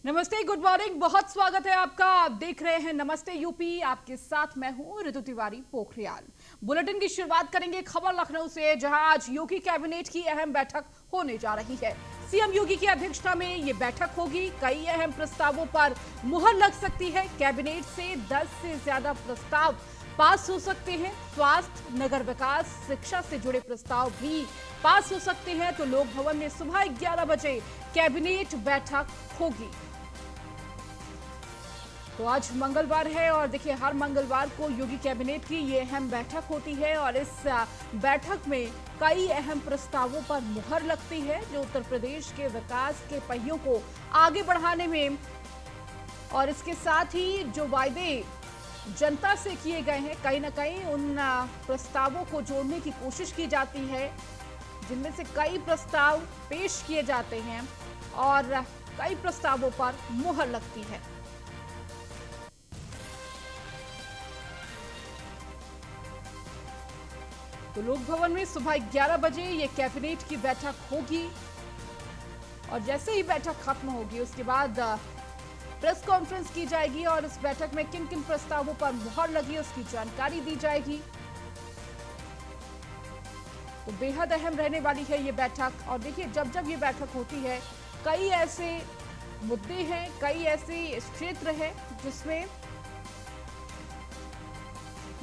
नमस्ते, good morning. बहुत स्वागत है आपका। आप देख रहे हैं नमस्ते यूपी। आपके साथ मैं हूं ऋतु तिवारी पोखरियाल। बुलेटिन की शुरुआत करेंगे खबर लखनऊ से, जहां आज योगी कैबिनेट की अहम बैठक होने जा रही है। सीएम योगी की अध्यक्षता में ये बैठक होगी। कई अहम प्रस्तावों पर मुहर लग सकती है। कैबिनेट से 10 से ज्यादा प्रस्ताव पास हो सकते हैं। स्वास्थ्य, नगर विकास, शिक्षा से जुड़े प्रस्ताव भी पास हो सकते हैं। तो लोक भवन में सुबह 11 बजे कैबिनेट बैठक होगी। तो आज मंगलवार है और देखिए, हर मंगलवार को योगी कैबिनेट की ये अहम बैठक होती है और इस बैठक में कई अहम प्रस्तावों पर मुहर लगती है, जो उत्तर प्रदेश के विकास के पहियों को आगे बढ़ाने में और इसके साथ ही जो वायदे जनता से किए गए हैं, कहीं ना कहीं उन प्रस्तावों को जोड़ने की कोशिश की जाती है, जिनमें से कई प्रस्ताव पेश किए जाते हैं और कई प्रस्तावों पर मुहर लगती है। तो लोक भवन में सुबह 11 बजे ये कैबिनेट की बैठक होगी और जैसे ही बैठक खत्म होगी उसके बाद प्रेस कॉन्फ्रेंस की जाएगी और इस बैठक में किन किन प्रस्तावों पर मुहर लगी उसकी जानकारी दी जाएगी। तो बेहद अहम रहने वाली है ये बैठक। और देखिए, जब जब ये बैठक होती है, कई ऐसे मुद्दे हैं, कई ऐसे क्षेत्र हैं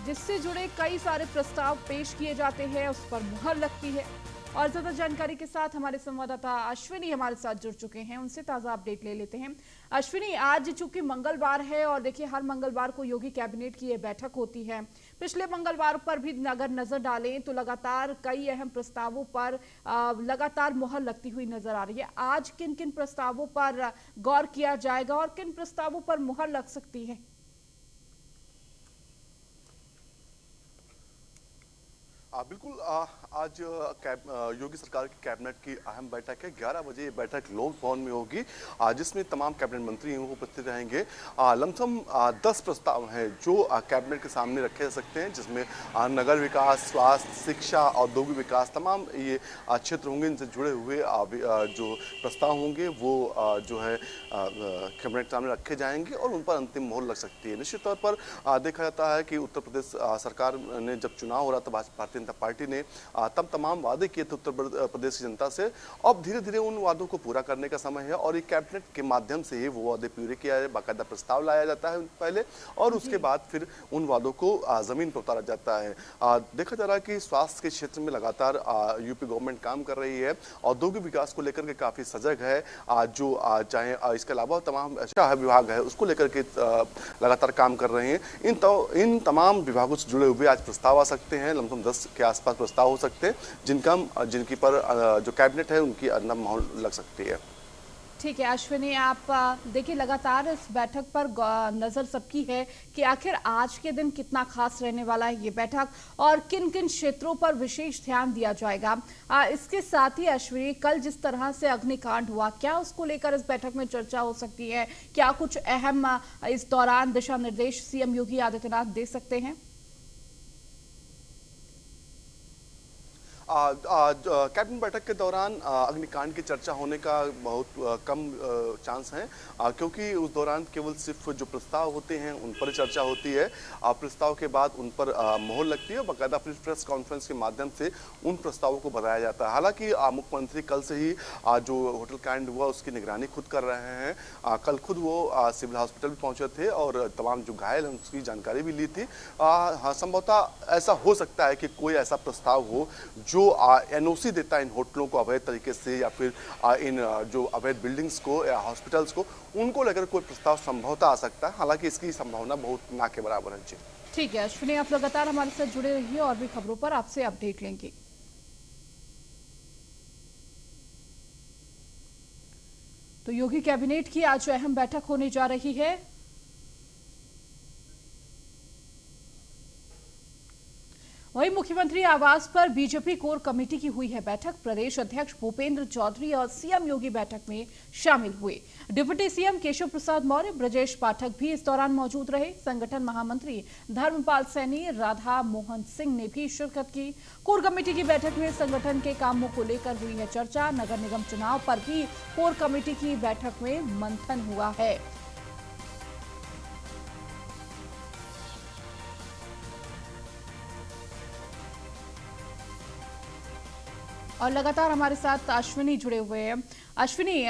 जिससे जुड़े कई सारे प्रस्ताव पेश किए जाते हैं, उस पर मुहर लगती है। और ज्यादा जानकारी के साथ हमारे संवाददाता अश्विनी हमारे साथ जुड़ चुके हैं, उनसे ताजा अपडेट ले लेते हैं। अश्विनी, आज चूंकि मंगलवार है और देखिए, हर मंगलवार को योगी कैबिनेट की यह बैठक होती है। पिछले मंगलवार पर भी अगर नजर डालें तो लगातार कई अहम प्रस्तावों पर लगातार मुहर लगती हुई नजर आ रही है। आज किन किन प्रस्तावों पर गौर किया जाएगा और किन प्रस्तावों पर मुहर लग सकती है? बिल्कुल। आज योगी सरकार की कैबिनेट की अहम बैठक है। 11 बजे ये बैठक लोक भवन में होगी, जिसमें तमाम कैबिनेट मंत्री उपस्थित रहेंगे। लमसम 10 प्रस्ताव हैं जो कैबिनेट के सामने रखे जा सकते हैं, जिसमें नगर विकास, स्वास्थ्य, शिक्षा, औद्योगिक विकास, तमाम ये क्षेत्र होंगे। इनसे जुड़े हुए जो प्रस्ताव होंगे वो जो है कैबिनेट के सामने रखे जाएंगे और उन पर अंतिम मोहर लग सकती है। निश्चित तौर पर देखा जाता है कि उत्तर प्रदेश सरकार ने जब चुनाव हो रहा था, भारतीय जनता पार्टी ने तब तमाम वादे किए थे उत्तर प्रदेश की जनता से। अब धीरे धीरे उन वादों को पूरा करने का समय है और ये कैबिनेट के माध्यम से ही वो वादे पूरे किया जाए। बाकायदा प्रस्ताव लाया जाता है पहले और उसके बाद फिर उन वादों को जमीन पर उतारा जाता है। देखा जा रहा है कि स्वास्थ्य के क्षेत्र में लगातार यूपी गवर्नमेंट काम कर रही है। औद्योगिक विकास को लेकर के काफी सजग है। जो चाहे इसके अलावा तमाम शिक्षा विभाग है, उसको लेकर के लगातार काम कर रहे हैं। इन तमाम विभागों से जुड़े हुए आज प्रस्ताव आ सकते हैं। लमसम 10 के आसपास प्रस्ताव हो सकते हैं, जिनकी पर जो कैबिनेट है उनकी अंतिम मोहर लग सकती है। ठीक है अश्विनी, आप देखिए, लगातार इस बैठक पर नजर सबकी है कि आखिर आज के दिन कितना खास रहने वाला है ये बैठक और किन किन क्षेत्रों पर विशेष ध्यान दिया जाएगा। इसके साथ ही अश्विनी, कल जिस तरह से अग्निकांड हुआ, क्या उसको लेकर इस बैठक में चर्चा हो सकती है? क्या कुछ अहम इस दौरान दिशा निर्देश सीएम योगी आदित्यनाथ दे सकते हैं? कैबिनेट बैठक के दौरान अग्निकांड की चर्चा होने का बहुत कम चांस है, क्योंकि उस दौरान केवल सिर्फ जो प्रस्ताव होते हैं उन पर चर्चा होती है। प्रस्ताव के बाद उन पर मोहर लगती है, बाकायदा फिर प्रेस कॉन्फ्रेंस के माध्यम से उन प्रस्तावों को बताया जाता है। हालांकि मुख्यमंत्री कल से ही जो होटल कांड हुआ उसकी निगरानी खुद कर रहे हैं। कल खुद वो सिविल हॉस्पिटल भी पहुंचे थे और तमाम जो घायल हैं उसकी जानकारी भी ली थी। हाँ, संभवतः ऐसा हो सकता है कि कोई ऐसा प्रस्ताव हो जो एनओसी देता है इन होटलों को अवैध तरीके से, या फिर इन जो अवैध बिल्डिंग्स को या हॉस्पिटल्स को, उनको लेकर कोई प्रस्ताव संभवतः आ सकता है। हालांकि इसकी संभावना बहुत ना के बराबर है। जी ठीक है अश्विनी, आप लगातार हमारे साथ जुड़े रहिए और भी खबरों पर आपसे अपडेट लेंगे। तो योगी कैबिनेट की आज अहम बैठक होने जा रही है। वहीं मुख्यमंत्री आवास पर बीजेपी कोर कमेटी की हुई है बैठक। प्रदेश अध्यक्ष भूपेंद्र चौधरी और सीएम योगी बैठक में शामिल हुए। डिप्टी सीएम केशव प्रसाद मौर्य, ब्रजेश पाठक भी इस दौरान मौजूद रहे। संगठन महामंत्री धर्मपाल सैनी, राधा मोहन सिंह ने भी शिरकत की। कोर कमेटी की बैठक में संगठन के कामों को लेकर हुई है चर्चा। नगर निगम चुनाव पर भी कोर कमेटी की बैठक में मंथन हुआ है। और लगातार हमारे साथ अश्विनी जुड़े हुए हैं। अश्विनी,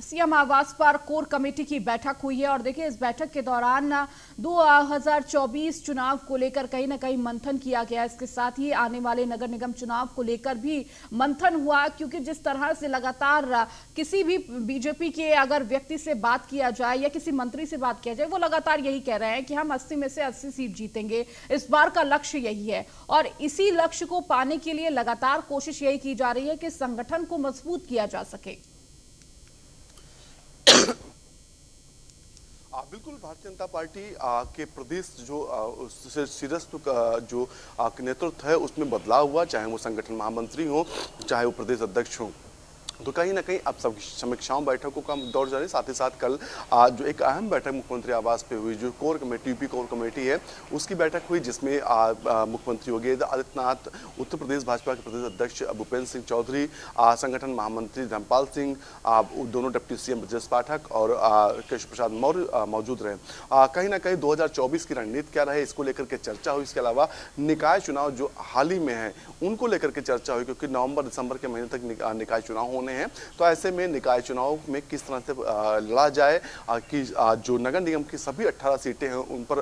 सीएम आवास पर कोर कमेटी की बैठक हुई है और देखिए इस बैठक के दौरान 2024 चुनाव को लेकर कहीं ना कहीं मंथन किया गया। इसके साथ ही आने वाले नगर निगम चुनाव को लेकर भी मंथन हुआ, क्योंकि जिस तरह से लगातार किसी भी बीजेपी के अगर व्यक्ति से बात किया जाए या किसी मंत्री से बात किया जाए, वो लगातार यही कह रहे हैं कि हम 80 में से 80 सीट जीतेंगे। इस बार का लक्ष्य यही है और इसी लक्ष्य को पाने के लिए लगातार कोशिश यही की जा रही है कि संगठन को मजबूत किया जा सके। बिल्कुल, भारतीय जनता पार्टी के प्रदेश जो शीर्षस्थ जो नेतृत्व है उसमें बदलाव हुआ, चाहे वो संगठन महामंत्री हो, चाहे वो प्रदेश अध्यक्ष हो। तो कहीं ना कहीं अब सब समीक्षाओं बैठकों का दौर जारी। साथ ही साथ कल जो एक अहम बैठक मुख्यमंत्री आवास पे हुई, जो core committee UP core committee है उसकी बैठक हुई, जिसमें मुख्यमंत्री योगी आदित्यनाथ, उत्तर प्रदेश भाजपा के प्रदेश अध्यक्ष भूपेंद्र सिंह चौधरी, संगठन महामंत्री धर्मपाल सिंह, दोनों डिप्टी सीएम ब्रजेश पाठक और केशव प्रसाद मौर्य मौजूद रहे। कहीं ना कहीं 2024 की रणनीति क्या रहे इसको लेकर के चर्चा हुई। इसके अलावा निकाय चुनाव जो हाल ही में है उनको लेकर के चर्चा हुई, क्योंकि नवंबर दिसंबर के महीने तक निकाय चुनाव होने हैं। तो ऐसे में निकाय चुनाव में किस तरह से लड़ा जाए कि जो नगर निगम की सभी 18 सीटें हैं उन पर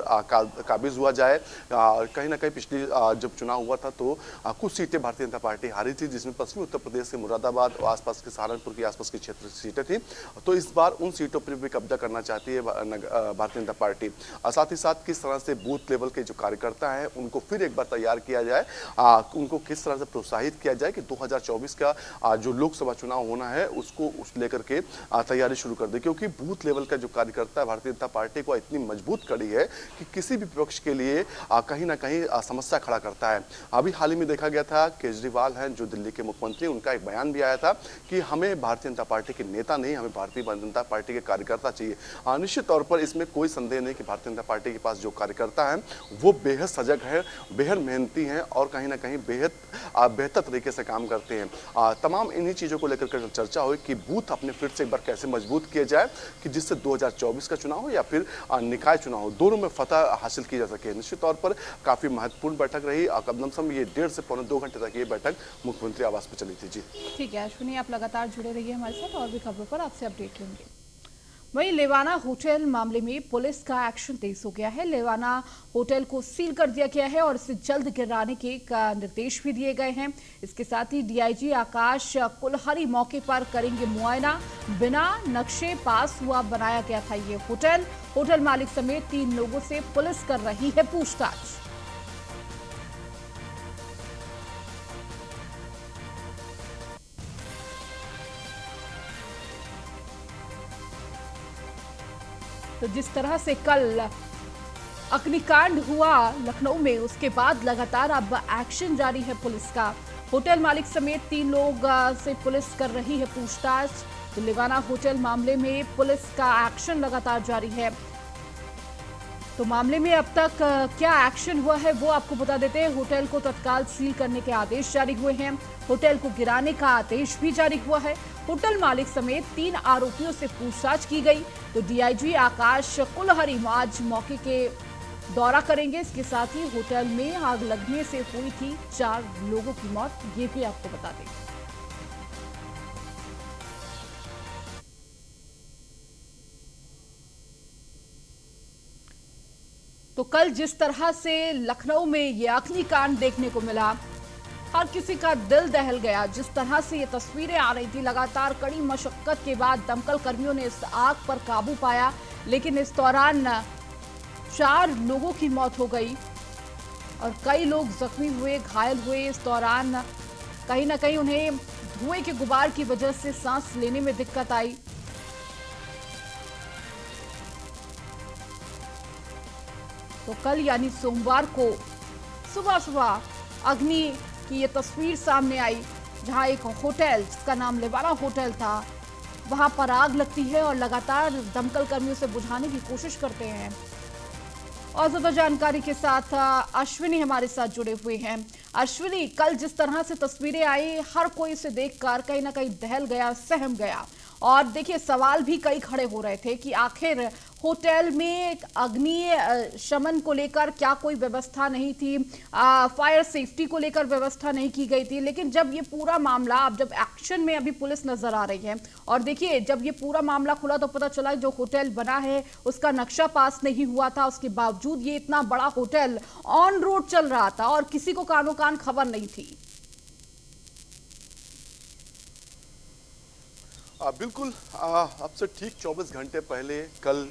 काबिज हुआ जाए। कहीं ना कहीं पिछली जब चुनाव हुआ था तो कुछ सीटें भारतीय जनता पार्टी हारी थी, जिसमें पश्चिमी उत्तर प्रदेश के मुरादाबाद और आसपास के सहारनपुर के आसपास की क्षेत्र सीटें थी। तो इस बार उन सीटों पर भी कब्जा करना चाहती है भारतीय जनता पार्टी। साथ ही साथ किस तरह से बूथ लेवल के जो कार्यकर्ता हैं उनको फिर एक बार तैयार किया जाए, उनको किस तरह से प्रोत्साहित किया जाए कि 2024 का जो लोकसभा चुनाव होना है उसको लेकर के तैयारी शुरू कर दे। क्योंकि बूथ लेवल का जो कार्यकर्ता है भारतीय जनता पार्टी को इतनी मजबूत कड़ी है कि किसी भी विपक्ष के लिए कहीं ना कहीं समस्या खड़ा करता है। अभी हाल ही में देखा गया था, केजरीवाल हैं जो दिल्ली के मुख्यमंत्री, उनका एक बयान भी आया था कि हमें भारतीय जनता पार्टी के नेता नहीं, हमें भारतीय जनता पार्टी के कार्यकर्ता चाहिए। निश्चित तौर पर इसमें कोई संदेह नहीं कि भारतीय जनता पार्टी के पास जो कार्यकर्ता हैं वो बेहद सजग है, बेहद मेहनती हैं और कहीं ना कहीं बेहद बेहतर तरीके से काम करते हैं। तमाम इन्हीं चीज़ों को लेकर चर्चा हुई कि बूथ अपने फिर से एक बार कैसे मजबूत किए जाए कि जिससे 2024 का चुनाव हो या फिर निकाय चुनाव हो, दोनों में फतह हासिल की जा सके। निश्चित तौर पर काफ़ी महत्वपूर्ण बैठक रही। कम से कम ये 1.5 से पौने 2 घंटे तक ये बैठक मुख्यमंत्री आवास पर चली थी। जी ठीक है अश्विनी, आप लगातार जुड़े रहिए हमारे साथ और भी खबरों पर आपसे अपडेट लेंगे। वहीं लेवाना होटल मामले में पुलिस का एक्शन तेज हो गया है। लेवाना होटल को सील कर दिया गया है और इसे जल्द गिराने के निर्देश भी दिए गए हैं। इसके साथ ही डीआईजी आकाश कुलहरी मौके पर करेंगे मुआयना। बिना नक्शे पास हुआ बनाया गया था ये होटल। होटल मालिक समेत 3 लोगों से पुलिस कर रही है पूछताछ। तो जिस तरह से कल अग्निकांड हुआ लखनऊ में, उसके बाद लगातार अब एक्शन जारी है पुलिस का। होटल मालिक समेत 3 लोग से पुलिस कर रही है पूछताछ। तो लेवाना होटल मामले में पुलिस का एक्शन लगातार जारी है। तो मामले में अब तक क्या एक्शन हुआ है वो आपको बता देते हैं। होटल को तत्काल सील करने के आदेश जारी हुए हैं। होटल को गिराने का आदेश भी जारी हुआ है। होटल मालिक समेत 3 आरोपियों से पूछताछ की गई। तो डीआईजी आकाश कुलहरी आज मौके के दौरा करेंगे। इसके साथ ही होटल में आग लगने से हुई थी 4 लोगों की मौत, ये भी आपको बता दें। तो कल जिस तरह से लखनऊ में ये अग्निकांड देखने को मिला, हर किसी का दिल दहल गया। जिस तरह से ये तस्वीरें आ रही थी, लगातार कड़ी मशक्कत के बाद दमकल कर्मियों ने इस आग पर काबू पाया, लेकिन इस दौरान 4 लोगों की मौत हो गई और कई लोग जख्मी हुए, घायल हुए। इस दौरान कहीं ना कहीं उन्हें धुएं के गुबार की वजह से सांस लेने में दिक्कत आई। तो कल यानी सोमवार को सुबह सुबह अग्नि की ये तस्वीर सामने आई, जहां एक होटल जिसका नाम लेवाना होटल था, वहां पर आग लगती है और लगातार दमकल कर्मियों से बुझाने की कोशिश करते हैं। और ज्यादा जानकारी के साथ अश्विनी हमारे साथ जुड़े हुए हैं। अश्विनी, कल जिस तरह से तस्वीरें आई, हर कोई इसे देखकर कहीं ना कहीं दहल गया, सहम गया। और देखिए, सवाल भी कई खड़े हो रहे थे कि आखिर होटल में अग्नि शमन को लेकर क्या कोई व्यवस्था नहीं थी, फायर सेफ्टी को लेकर व्यवस्था नहीं की गई थी। लेकिन जब ये पूरा मामला, अब जब एक्शन में अभी पुलिस नजर आ रही है, और देखिए जब ये पूरा मामला खुला तो पता चला जो होटल बना है उसका नक्शा पास नहीं हुआ था, उसके बावजूद ये इतना बड़ा होटल ऑन रोड चल रहा था और किसी को कानो कान खबर नहीं थी। बिल्कुल, अब से ठीक 24 घंटे पहले कल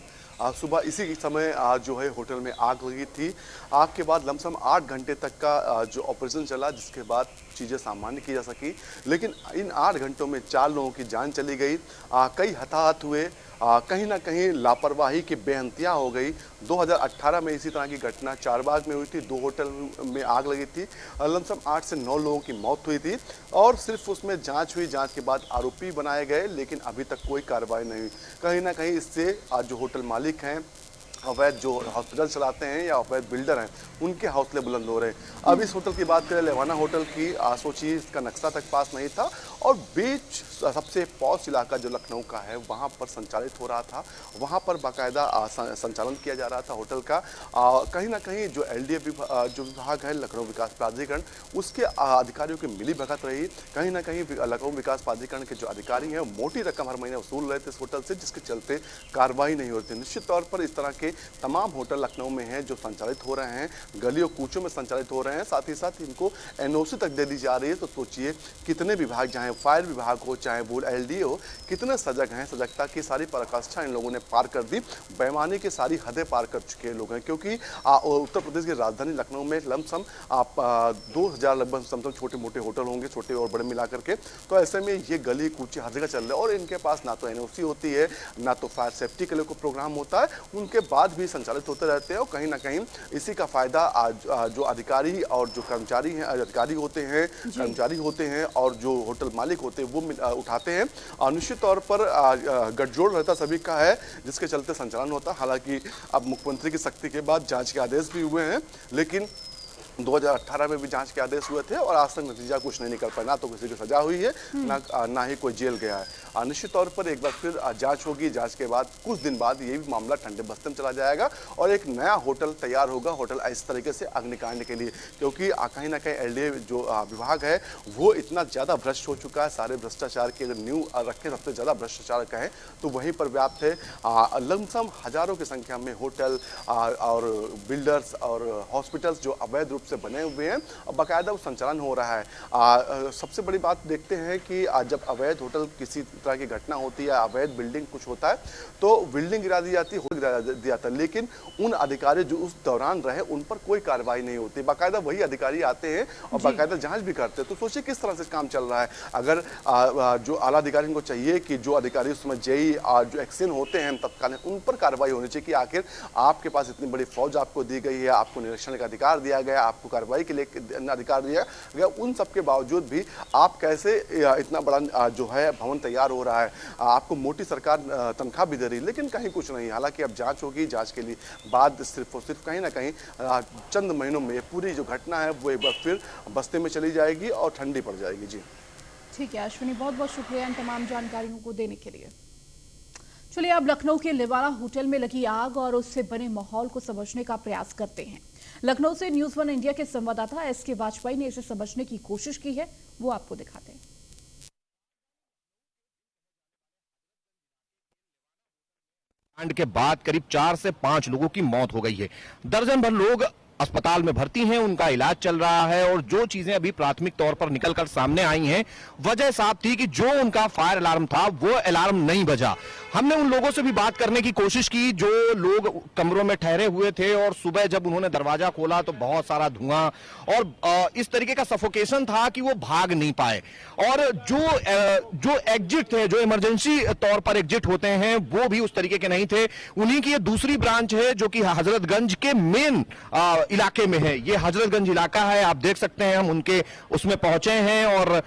सुबह इसी समय जो है होटल में आग लगी थी। आग के बाद लमसम 8 घंटे तक का जो ऑपरेशन चला, जिसके बाद चीज़ें सामान्य की जा सकी। लेकिन इन 8 घंटों में 4 लोगों की जान चली गई, कई हताहत हुए, कहीं ना कहीं लापरवाही की बेअंतिया हो गई। 2018 में इसी तरह की घटना चारबाग में हुई थी, 2 होटल में आग लगी थी, लमसम 8 से 9 लोगों की मौत हुई थी और सिर्फ उसमें जांच हुई। जांच के बाद आरोपी बनाए गए, लेकिन अभी तक कोई कार्रवाई नहीं हुई। कहीं ना कहीं इससे जो होटल मालिक हैं, अवैध जो हॉस्पिटल चलाते हैं या अवैध बिल्डर हैं, उनके हौसले बुलंद हो रहे हैं। अब इस होटल की बात करें, लेवाना होटल की, सोचिए इसका नक्शा तक पास नहीं था और बीच सबसे पॉश इलाका जो लखनऊ का है वहाँ पर संचालित हो रहा था। वहाँ पर बाकायदा संचालन किया जा रहा था होटल का। कहीं ना कहीं जो LDA जो विभाग है, लखनऊ विकास प्राधिकरण, उसके अधिकारियों की मिली भगत रही। कहीं ना कहीं लखनऊ विकास प्राधिकरण के जो अधिकारी हैं मोटी रकम हर महीने वसूल रहे थे इस होटल से, जिसके चलते कार्रवाई नहीं होती। निश्चित तौर पर इस तरह के तमाम होटल लखनऊ में हैं जो संचालित हो रहे हैं, गलियों कूचों में संचालित हो रहे हैं, साथ ही साथ इनको NOC तक दे दी जा रही है। तो सोचिए कितने विभाग, चाहे फायर विभाग हो चाहे वो LDA हो, कितने सजग हैं। सजगता की सारी पराकाष्ठा इन लोगों ने पार कर दी, बेईमानी की सारी हदें पार कर चुके लोग हैं। क्योंकि उत्तर प्रदेश की राजधानी लखनऊ में लमसम 2000 लगभग समझ छोटे मोटे होटल होंगे, छोटे और बड़े मिला करके। तो ऐसे में ये गली कूचे हर जगह चल रहे हैं और इनके पास ना तो NOC होती है, ना तो फायर सेफ्टी के लिए कोई प्रोग्राम होता है, उनके बाद भी संचालित होते रहते हैं। और कहीं ना कहीं इसी का फायदा जो अधिकारी और जो कर्मचारी हैं, अधिकारी होते हैं, कर्मचारी होते हैं और जो होटल मालिक होते हैं वो उठाते हैं। निश्चित तौर पर गठजोड़ रहता सभी का है, जिसके चलते संचालन होता। हालांकि अब मुख्यमंत्री की सख्ती के बाद जांच के आदेश भी हुए हैं, लेकिन 2018 में भी जांच के आदेश हुए थे और आज तक नतीजा कुछ नहीं निकल पाया। ना तो किसी की सजा हुई है, ना ही कोई जेल गया है। निश्चित तौर पर एक बार फिर जांच होगी, जांच के बाद कुछ दिन बाद ये भी मामला ठंडे बस्ते में चला जाएगा और एक नया होटल तैयार होगा, होटल इस तरीके से अग्निकांड के लिए। क्योंकि कहीं ना कहीं LDA जो विभाग है वो इतना ज़्यादा भ्रष्ट हो चुका है। सारे भ्रष्टाचार की अगर न्यू रखें, सबसे ज़्यादा भ्रष्टाचार कहें तो वहीं पर व्याप्त है। लमसम हजारों की संख्या में होटल और बिल्डर्स और हॉस्पिटल्स जो अवैध रूप से बने हुए हैं और बाकायदा वो संचालन हो रहा है। सबसे बड़ी बात देखते हैं कि जब अवैध होटल किसी तरह की घटना होती है, अवैध बिल्डिंग कुछ होता है तो बिल्डिंग गिरा दी जाती है, होटल गिरा दिया जाता है, लेकिन उन अधिकारी जो उस दौरान रहे उन पर कोई कार्रवाई नहीं होती। बाकायदा वही अधिकारी आते हैं और बाकायदा जांच भी करते हैं। तो सोचिए किस तरह से काम चल रहा है। अगर जो आला अधिकारी को चाहिए कि जो अधिकारी उस समय जेई जो एक्शन होते हैं तत्कालीन, उन पर कार्रवाई होनी चाहिए कि आखिर आपके पास इतनी बड़ी फौज आपको दी गई है, आपको निरीक्षण का अधिकार दिया गया, आपको कार्रवाई के लिए अधिकार दिया गया, उन सब के बावजूद भी आप कैसे इतना बड़ा जो है भवन तैयार हो रहा है, आपको मोटी सरकार तनख्वाह भी दे रही है, लेकिन कहीं कुछ नहीं। हालांकि अब जांच होगी, जांच के लिए बाद सिर्फ और सिर्फ कहीं ना कहीं चंद महीनों में पूरी जो घटना है वो एक बार फिर बस्ते में चली जाएगी और ठंडी पड़ जाएगी। जी ठीक है अश्विनी, बहुत बहुत शुक्रिया इन तमाम जानकारियों को देने के लिए। चलिए अब लखनऊ के लेवाना होटल में लगी आग और उससे बने माहौल को समझने का प्रयास करते हैं। लखनऊ से न्यूज़ 1 इंडिया के संवाददाता SK वाजपेयी ने इसे समझने की कोशिश की है, वो आपको दिखाते हैं। कांड के बाद करीब 4 से 5 लोगों की मौत हो गई है। दर्जन भर लोग अस्पताल में भर्ती हैं, उनका इलाज चल रहा है और जो चीजें अभी प्राथमिक तौर पर निकलकर सामने आई हैं, वजह साफ थी कि जो उनका फायर अलार्म था वो अलार्म नहीं बजा। हमने उन लोगों से भी बात करने की कोशिश की जो लोग कमरों में ठहरे हुए थे और सुबह जब उन्होंने दरवाजा खोला तो बहुत सारा धुआं और इस तरीके का सफोकेशन था कि वो भाग नहीं पाए। और जो एग्जिट थे, जो इमरजेंसी तौर पर एग्जिट होते हैं, वो भी उस तरीके के नहीं थे। उन्हीं की ये दूसरी ब्रांच है जो कि हजरतगंज के मेन इलाके में है। ये हजरतगंज इलाका है, आप देख सकते हैं, हम उनके उसमें पहुंचे हैं और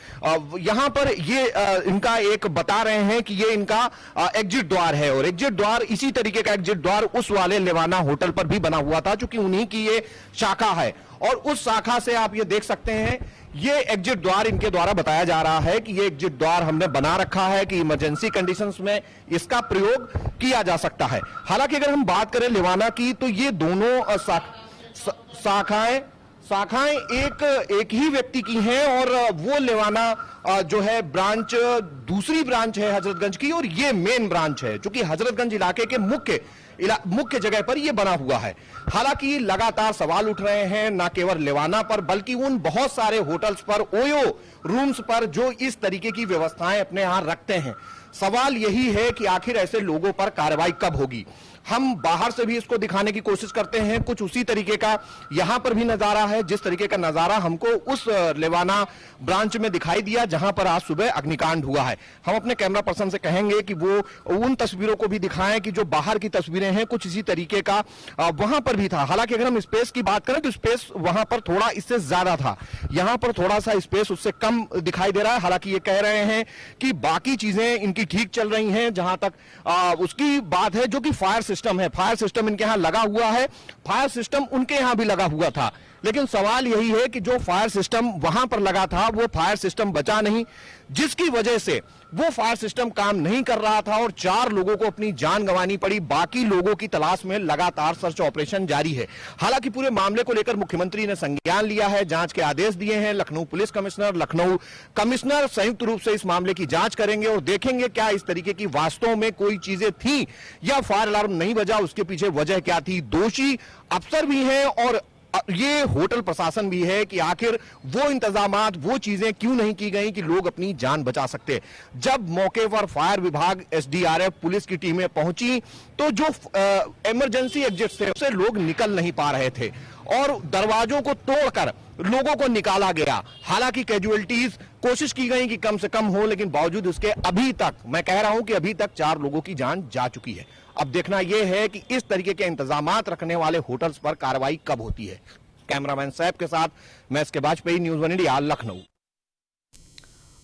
यहां पर ये इनका एक बता रहे हैं कि ये इनका एग्जिट द्वार है और एग्जिट द्वार इसी तरीके का एग्जिट द्वार उस वाले लेवाना होटल पर भी बना हुआ था, क्योंकि उन्हीं की ये शाखा है और उस शाखा से आप ये देख सकते हैं, ये एग्जिट द्वार इनके द्वारा बताया जा रहा है कि ये एग्जिट द्वार हमने बना रखा है कि इमरजेंसी कंडीशंस में इसका प्रयोग किया जा सकता है। हालांकि अगर हम बात करें लेवाना की, तो ये दोनों शाखाएं एक ही व्यक्ति की हैं और वो लेवाना जो है ब्रांच दूसरी ब्रांच है हजरतगंज की और ये मेन ब्रांच है, जो कि हजरतगंज इलाके के मुख्य जगह पर यह बना हुआ है। हालांकि लगातार सवाल उठ रहे हैं न केवल लेवाना पर बल्कि उन बहुत सारे होटल्स पर, ओयो रूम्स पर जो इस तरीके की व्यवस्थाएं अपने यहां रखते हैं। सवाल यही है कि आखिर ऐसे लोगों पर कार्रवाई कब होगी। हम बाहर से भी इसको दिखाने की कोशिश करते हैं, कुछ उसी तरीके का यहां पर भी नजारा है, जिस तरीके का नजारा हमको उस लेवाना ब्रांच में दिखाई दिया जहां पर आज सुबह अग्निकांड हुआ है। हम अपने कैमरा पर्सन से कहेंगे कि वो उन तस्वीरों को भी दिखाएं कि जो बाहर की तस्वीरें हैं, कुछ इसी तरीके का वहां पर भी था। हालांकि अगर हम स्पेस की बात करें तो स्पेस वहां पर थोड़ा इससे ज्यादा था, यहां पर थोड़ा सा स्पेस उससे कम दिखाई दे रहा है। हालांकि ये कह रहे हैं कि बाकी चीजें इनकी ठीक चल रही हैं, जहां तक उसकी बात है, जो कि फायर सिस्टम है, फायर सिस्टम इनके यहां लगा हुआ है, फायर सिस्टम उनके यहां भी लगा हुआ था। लेकिन सवाल यही है कि जो फायर सिस्टम वहां पर लगा था वो फायर सिस्टम बचा नहीं, जिसकी वजह से वो फायर सिस्टम काम नहीं कर रहा था और 4 लोगों को अपनी जान गंवानी पड़ी। बाकी लोगों की तलाश में लगातार सर्च ऑपरेशन जारी है। हालांकि पूरे मामले को लेकर मुख्यमंत्री ने संज्ञान लिया है, जांच के आदेश दिए हैं। Lucknow police commissioner, Lucknow commissioner संयुक्त रूप से इस मामले की जांच करेंगे और देखेंगे क्या इस तरीके की वास्तव में कोई चीजें थी या फायर अलार्म नहीं बजा, उसके पीछे वजह क्या थी। दोषी अफसर भी हैं और ये होटल प्रशासन भी है कि आखिर वो इंतजामात, वो चीजें क्यों नहीं की गई कि लोग अपनी जान बचा सकते। जब मौके पर फायर विभाग, एसडीआरएफ, पुलिस की टीमें पहुंची तो जो इमरजेंसी एग्जिट थे उससे लोग निकल नहीं पा रहे थे और दरवाजों को तोड़कर लोगों को निकाला गया। हालांकि कैजुअलिटीज कोशिश की गई कि कम से कम हो, लेकिन बावजूद उसके अभी तक, मैं कह रहा हूं कि अभी तक 4 लोगों की जान जा चुकी है। अब देखना यह है कि इस तरीके के इंतजामात रखने वाले होटल्स पर कार्रवाई कब होती है। कैमरामैन सैफ के साथ मैं SK Vajpayee, news 1 India, Lucknow.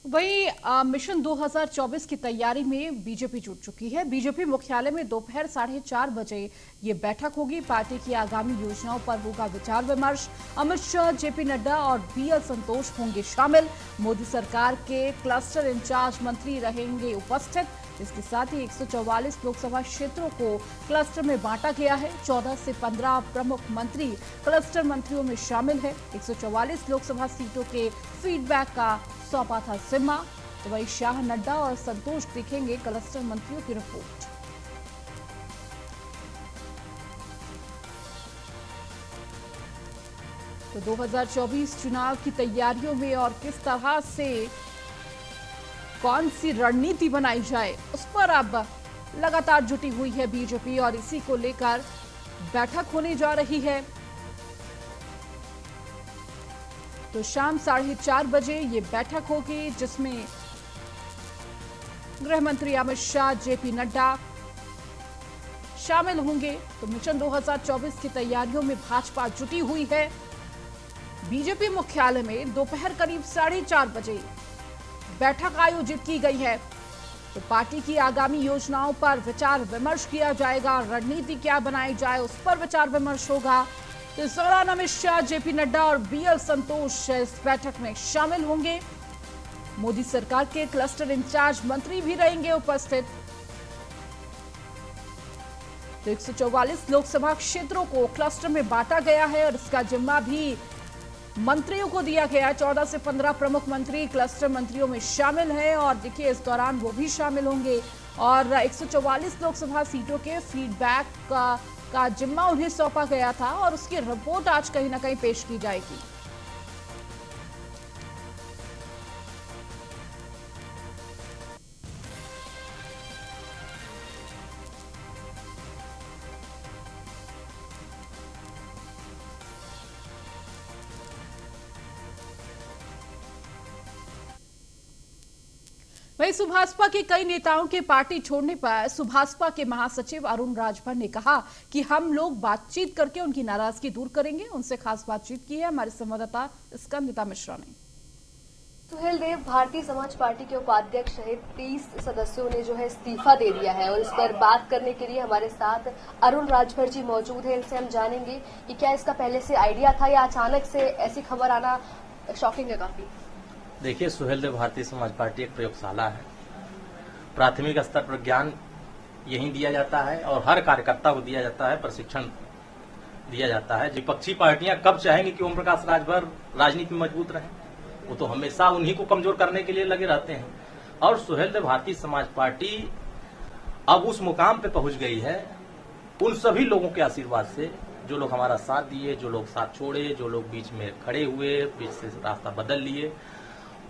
वहीं मिशन 2024 की तैयारी में बीजेपी जुट चुकी है। बीजेपी मुख्यालय में दोपहर 4:30 बजे ये बैठक होगी। पार्टी की आगामी योजनाओं पर होगा विचार विमर्श। अमित शाह, जेपी नड्डा और बीएल संतोष होंगे शामिल। मोदी सरकार के क्लस्टर इंचार्ज मंत्री रहेंगे उपस्थित। इसके साथ ही 144 लोकसभा क्षेत्रों को क्लस्टर में बांटा गया है। 14 से 15 प्रमुख मंत्री क्लस्टर मंत्रियों में शामिल है। 144 लोकसभा सीटों के फीडबैक का सौंपा था जिम्मा। तो वही शाह, नड्डा और संतोष देखेंगे क्लस्टर मंत्रियों की रिपोर्ट। तो 2024 चुनाव की तैयारियों में और किस तरह से कौन सी रणनीति बनाई जाए, उस पर अब लगातार जुटी हुई है बीजेपी और इसी को लेकर बैठक होने जा रही है। तो शाम 4:30 बजे ये बैठक होगी, जिसमें गृह मंत्री अमित शाह, जेपी नड्डा शामिल होंगे। तो मिशन 2024 की तैयारियों में भाजपा जुटी हुई है। बीजेपी मुख्यालय में दोपहर करीब 4:30 बजे बैठक आयोजित की गई है। तो पार्टी की आगामी योजनाओं पर विचार विमर्श किया जाएगा। रणनीति क्या बनाई जाए, उस पर विचार विमर्श होगा। तो इस दौरान अमित शाह, जेपी नड्डा और बीएल संतोष इस बैठक में शामिल होंगे। मोदी सरकार के क्लस्टर इंचार्ज मंत्री भी रहेंगे उपस्थित। तो 144 लोकसभा क्षेत्रों को क्लस्टर में बांटा गया है और इसका जिम्मा भी मंत्रियों को दिया गया। 14 से 15 प्रमुख मंत्री क्लस्टर मंत्रियों में शामिल हैं और देखिए इस दौरान वो भी शामिल होंगे और 144 लोकसभा सीटों के फीडबैक का जिम्मा उन्हें सौंपा गया था और उसकी रिपोर्ट आज कहीं ना कहीं पेश की जाएगी। वहीं सुभाषपा के कई नेताओं के पार्टी छोड़ने पर सुभाषपा के महासचिव अरुण राजभर ने कहा कि हम लोग बातचीत करके उनकी नाराजगी दूर करेंगे। उनसे खास बातचीत की है हमारे संवाददाता स्कंदिता मिश्रा ने। सुहेल देव, भारतीय समाज पार्टी के उपाध्यक्ष सहित 30 सदस्यों ने जो है इस्तीफा दे दिया है और इस पर बात करने के लिए हमारे साथ अरुण राजभर जी मौजूद हैं। इनसे हम जानेंगे कि क्या इसका पहले से आइडिया था या अचानक से ऐसी खबर आना शॉकिंग है काफी। देखिए सुहेल देव, भारतीय समाज पार्टी एक प्रयोगशाला है। प्राथमिक स्तर पर ज्ञान यहीं दिया जाता है और हर कार्यकर्ता को दिया जाता है, प्रशिक्षण दिया जाता है। विपक्षी पार्टियां कब चाहेंगी कि ओम प्रकाश राजभर राजनीति में मजबूत रहें, वो तो हमेशा उन्हीं को कमजोर करने के लिए लगे रहते हैं। और सुहेल देव, भारतीय समाज पार्टी अब उस मुकाम पे पहुंच गई है उन सभी लोगों के आशीर्वाद से, जो लोग हमारा साथ दिए, जो लोग साथ छोड़े, जो लोग बीच में खड़े हुए, बीच से रास्ता बदल लिए,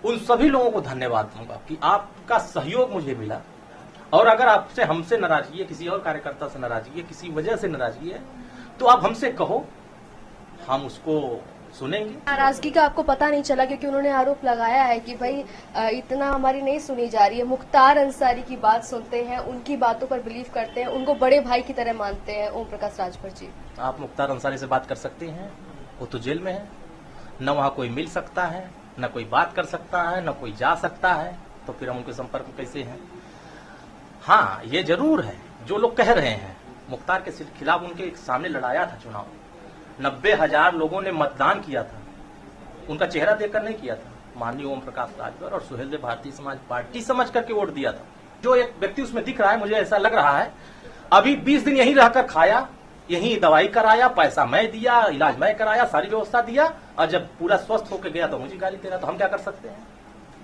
उन सभी लोगों को धन्यवाद दूंगा कि आपका सहयोग मुझे मिला। और अगर आपसे हमसे नाराजगी है, किसी और कार्यकर्ता से नाराजगी है, किसी वजह से नाराजगी है, तो आप हमसे कहो, हम उसको सुनेंगे। नाराजगी का आपको पता नहीं चला क्योंकि उन्होंने आरोप लगाया है कि भाई इतना हमारी नहीं सुनी जा रही है। मुख्तार अंसारी की बात सुनते हैं, उनकी बातों पर बिलीव करते हैं, उनको बड़े भाई की तरह मानते हैं ओम प्रकाश राजभर जी। आप मुख्तार अंसारी से बात कर सकते हैं, वो तो जेल में है, न वहाँ कोई मिल सकता है, न कोई बात कर सकता है, न कोई जा सकता है, तो फिर हम उनके संपर्क में कैसे हैं। हाँ, ये जरूर है जो लोग कह रहे हैं, मुख्तार के खिलाफ उनके सामने लड़ाया था चुनाव, 90,000 लोगों ने मतदान किया था, उनका चेहरा देखकर नहीं किया था। माननीय ओम प्रकाश राजभर और सुहेल देव भारतीय समाज पार्टी समझ करके वोट दिया था। जो एक व्यक्ति उसमें दिख रहा है, मुझे ऐसा लग रहा है अभी 20 दिन यहीं रहकर खाया, यहीं दवाई कराया, पैसा मैं दिया, इलाज मैं कराया, सारी व्यवस्था दिया, और जब पूरा स्वस्थ होकर गया तो मुझे गाली दे रहा। तो हम क्या कर सकते हैं।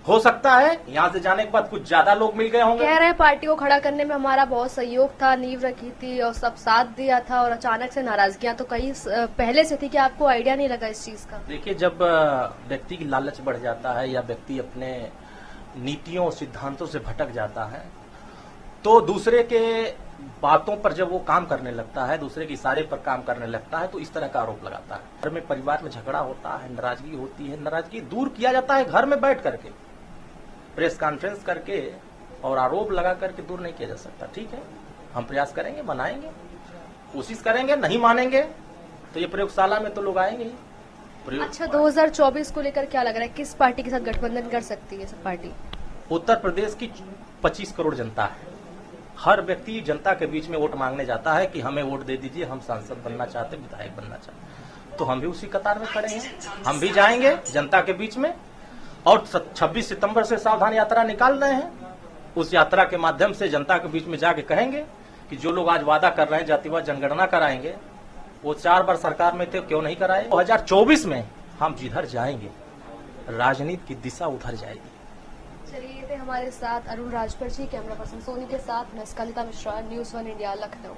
हो सकता है यहाँ से जाने के बाद कुछ ज्यादा लोग मिल गए होंगे। कह रहे हैं पार्टी को खड़ा करने में हमारा बहुत सहयोग था, नींव रखी थी और सब साथ दिया था, और अचानक से नाराजगियां तो कई पहले से थी कि आपको आइडिया नहीं लगा इस चीज का। देखिए, जब व्यक्ति की लालच बढ़ जाता है या व्यक्ति अपने नीतियों और सिद्धांतों से भटक जाता है, तो दूसरे के बातों पर जब वो काम करने लगता है, दूसरे के इशारे पर काम करने लगता है, तो इस तरह का आरोप लगाता है। घर में, परिवार में झगड़ा होता है, नाराजगी होती है, नाराजगी दूर किया जाता है घर में बैठ करके, प्रेस कॉन्फ्रेंस करके, और आरोप लगा करके दूर नहीं किया जा सकता। ठीक है, हम प्रयास करेंगे, बनाएंगे, कोशिश करेंगे, नहीं मानेंगे तो ये प्रयोगशाला में तो लोग आएंगे ही। अच्छा, 2024 को लेकर क्या लग रहा है, किस पार्टी के साथ गठबंधन कर सकती है सब पार्टी? उत्तर प्रदेश की 25 करोड़ जनता है। हर व्यक्ति जनता के बीच में वोट मांगने जाता है कि हमें वोट दे दीजिए, हम सांसद बनना चाहते, विधायक बनना चाहते, तो हम भी उसी कतार में खड़े हैं। हम भी जाएंगे जनता के बीच में, और 26 सितंबर से सावधान यात्रा निकाल रहे हैं। उस यात्रा के माध्यम से जनता के बीच में जाके कहेंगे कि जो लोग आज वादा कर रहे हैं जातिवाद जनगणना कराएंगे, वो 4 बार सरकार में थे, क्यों नहीं कराए। 2024 में हम जिधर जाएंगे, राजनीति की दिशा उधर जाएगी। चलिए, ये थे हमारे साथ अरुण राजभर जी। कैमरा पर्सन सोनी के साथ मैं स्कंदिता मिश्रा, न्यूज़ 1 इंडिया, लखनऊ।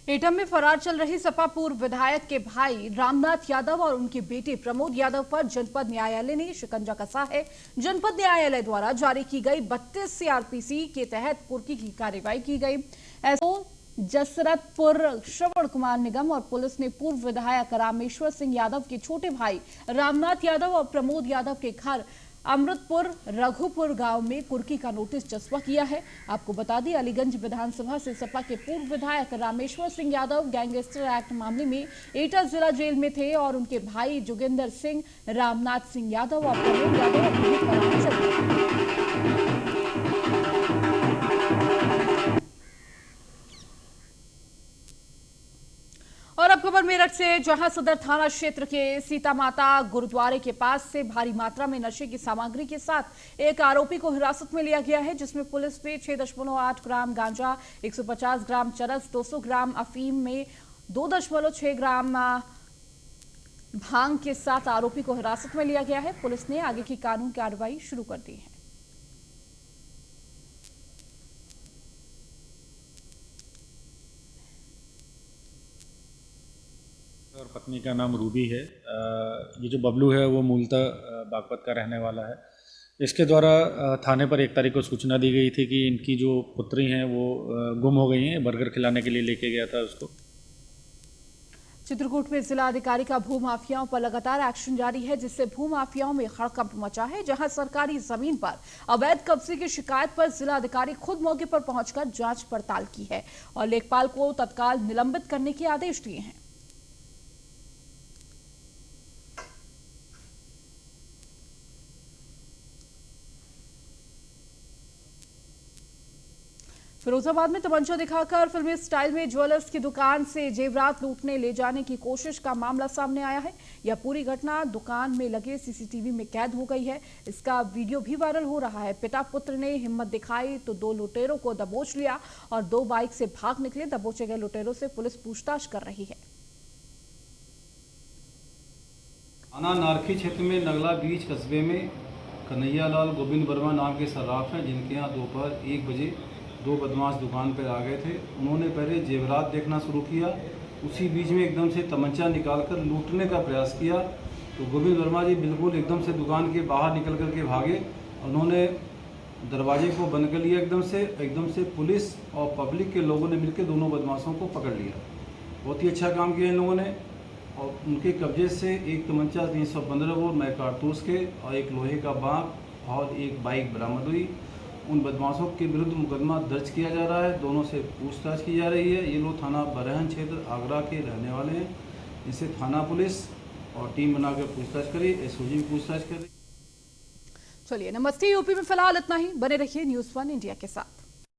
एटम में फरार चल रहे सपा पूर्व विधायक के भाई रामनाथ यादव और उनके बेटे प्रमोद यादव पर जनपद न्यायालय ने शिकंजा कसा है। जनपद न्यायालय द्वारा जारी की गई 32 सीआरपीसी के तहत कुर्की की कार्रवाई की गई। एसओ जसरतपुर श्रवण कुमार निगम और पुलिस ने पूर्व विधायक रामेश्वर सिंह यादव के छोटे भाई रामनाथ यादव और प्रमोद यादव के घर अमृतपुर रघुपुर गांव में कुर्की का नोटिस चस्पा किया है। आपको बता दें, अलीगंज विधानसभा से सपा के पूर्व विधायक रामेश्वर सिंह यादव गैंगस्टर एक्ट मामले में एटा जिला जेल में थे और उनके भाई जोगिंदर सिंह, रामनाथ सिंह यादव और प्रमोद यादव अपनी फरार चल रहे। और अब खबर मेरठ से, जहां सदर थाना क्षेत्र के सीता माता गुरुद्वारे के पास से भारी मात्रा में नशे की सामग्री के साथ एक आरोपी को हिरासत में लिया गया है, जिसमें पुलिस ने 6.8 ग्राम गांजा, 150 ग्राम चरस, 200 ग्राम अफीम में 2.6 ग्राम भांग के साथ आरोपी को हिरासत में लिया गया है। पुलिस ने आगे की कानूनी कार्रवाई शुरू कर दी है। और पत्नी का नाम रूबी है। ये जो बबलू है वो मूलतः बागपत का रहने वाला है। इसके द्वारा थाने पर 1 तारीख को सूचना दी गई थी कि इनकी जो पुत्री हैं वो गुम हो गई हैं। बर्गर खिलाने के लिए लेके गया था उसको। चित्रकूट में जिला अधिकारी का भूमाफियाओं पर लगातार एक्शन जारी है, जिससे भूमाफियाओं में हड़कंप मचा है। जहां सरकारी जमीन पर अवैध कब्जे की शिकायत पर जिला अधिकारी खुद मौके पर पहुंचकर जांच पड़ताल की है और लेखपाल को तत्काल निलंबित करने के आदेश दिए हैं। फिरोजाबाद में तमंचा दिखाकर फिल्मी स्टाइल में ज्वेलर्स की दुकान से जेवरात लूटने ले जाने की कोशिश का मामला सामने आया है। यह पूरी घटना दुकान में लगे सीसीटीवी में कैद हो गई है। इसका वीडियो भी वायरल हो रहा है। पिता पुत्र ने हिम्मत दिखाई तो 2 लुटेरों को दबोच लिया और 2 बाइक से भाग निकले। दबोचे गए लुटेरों से पुलिस पूछताछ कर रही है। थाना नारखी क्षेत्र में नगला बीच कस्बे में कन्हैया लाल गोविंद वर्मा नाम के सर्राफ हैं, जिनके यहाँ दोपहर 1 बजे 2 बदमाश दुकान पर आ गए थे। उन्होंने पहले जेवरात देखना शुरू किया। उसी बीच में एकदम से तमंचा निकालकर लूटने का प्रयास किया तो गोविंद वर्मा जी बिल्कुल एकदम से दुकान के बाहर निकल कर के भागे। उन्होंने दरवाजे को बंद कर लिया। एकदम से पुलिस और पब्लिक के लोगों ने मिलकर दोनों बदमाशों को पकड़ लिया। बहुत ही अच्छा काम किया इन लोगों ने। और उनके कब्जे से एक तमंचा 315 बोर नए कारतूस के और एक लोहे का बांक और एक बाइक बरामद हुई। उन बदमाशों के विरुद्ध मुकदमा दर्ज किया जा रहा है। दोनों से पूछताछ की जा रही है। ये लोग थाना बरहन क्षेत्र आगरा के रहने वाले हैं। इसे थाना पुलिस और टीम बनाकर पूछताछ करी, एसओजी भी पूछताछ कर रही। चलिए, नमस्ते यूपी में फिलहाल इतना ही। बने रहिए न्यूज़ 1 इंडिया के साथ।